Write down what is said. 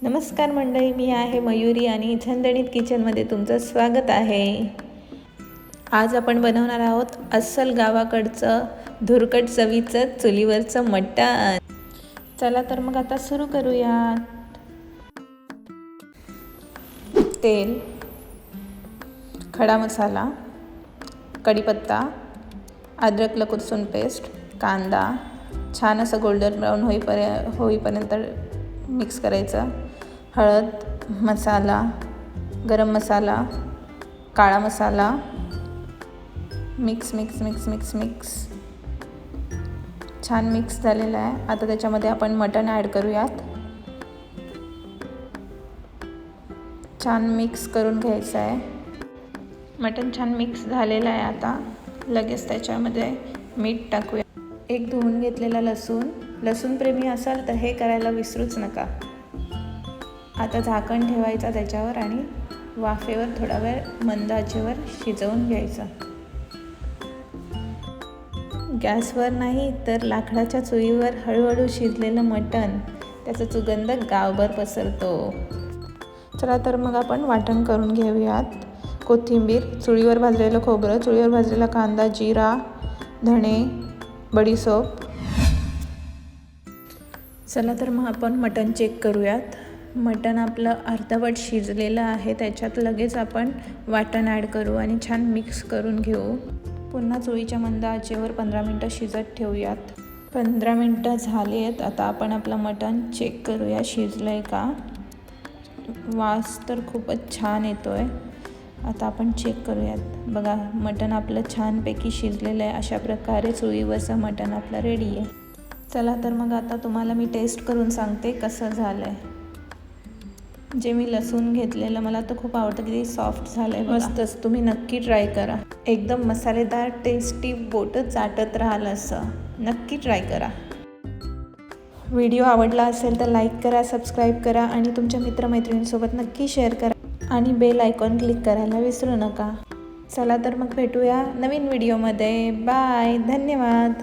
नमस्कार मंडळी, मी आहे मयुरी आणि झणझणीत किचनमध्ये तुमचं स्वागत आहे. आज आपण बनवणार आहोत अस्सल गावाकडचं धुरकट चवीचं चुलीवरचं मटण. चला तर मग आता सुरू करूयात. तेल, खडा मसाला, कढीपत्ता, अद्रक लसूण पेस्ट, कांदा छान असं गोल्डन ब्राऊन होईपर्यंत मिक्स करायचं. हळद, मसाला, गरम मसाला, काळा मसाला, mix mix mix mix mix छान मिक्स झालेलं आहे. आता त्याच्यामध्ये आपण मटण ॲड करूयात. छान मिक्स करून घ्यायचं आहे. मटण छान मिक्स झालेलं आहे. आता लगेच त्याच्यामध्ये मीठ टाकूया. एक धुवून घेतलेला लसूण प्रेमी असाल तर हे करायला विसरूच नका. आता झाकण ठेवायचं त्याच्यावर आणि वाफेवर थोडा वेळ मंद आचेवर शिजवून घ्यायचं. गॅसवर नाही तर लाकडाच्या चुलीवर हळूहळू शिजलेलं मटण, त्याचा सुगंध गावभर पसरतो. चला तर मग आपण वाटण करून घेऊयात. कोथिंबीर, चुलीवर भाजलेलं खोबरं, चुलीवर भाजलेला कांदा, जिरा, धणे, बडीशोप. चला तर मग आपण मटण चेक करूयात. मटण आपलं अर्धवट शिजलेलं आहे. त्याच्यात लगेच आपण वाटण ॲड करू आणि छान मिक्स करून घेऊ. पुन्हा चुलीच्या मंद आचेवर 15 मिनटं शिजत ठेवूयात. 15 मिनटं झाली आहेत. आता आपण आपलं मटण चेक करूया शिजलं आहे का. वास तर खूपच छान येतो आहे. आता आपण चेक करूयात. बघा, मटण आपलं छानपैकी शिजलेलं आहे. अशा प्रकारे चुलीवरचं मटण आपलं रेडी आहे. चला तर मग आता तुम्हाला मी टेस्ट करून सांगते कसं झालं आहे. जे मी लसूण घेतलेलं मला तर खूप आवडतं. किती सॉफ्ट झालं आहे, मस्तच. तुम्ही नक्की ट्राय करा. एकदम मसालेदार, टेस्टी, बोटं चाटत राहाल असं. नक्की ट्राय करा. व्हिडिओ आवडला असेल तर लाईक करा, सबस्क्राईब करा आणि तुमच्या मित्रमैत्रिणींसोबत नक्की शेअर करा आणि बेल आयकॉन क्लिक करायला विसरू नका. चला तर मग भेटूया नवीन व्हिडिओमध्ये. बाय, धन्यवाद.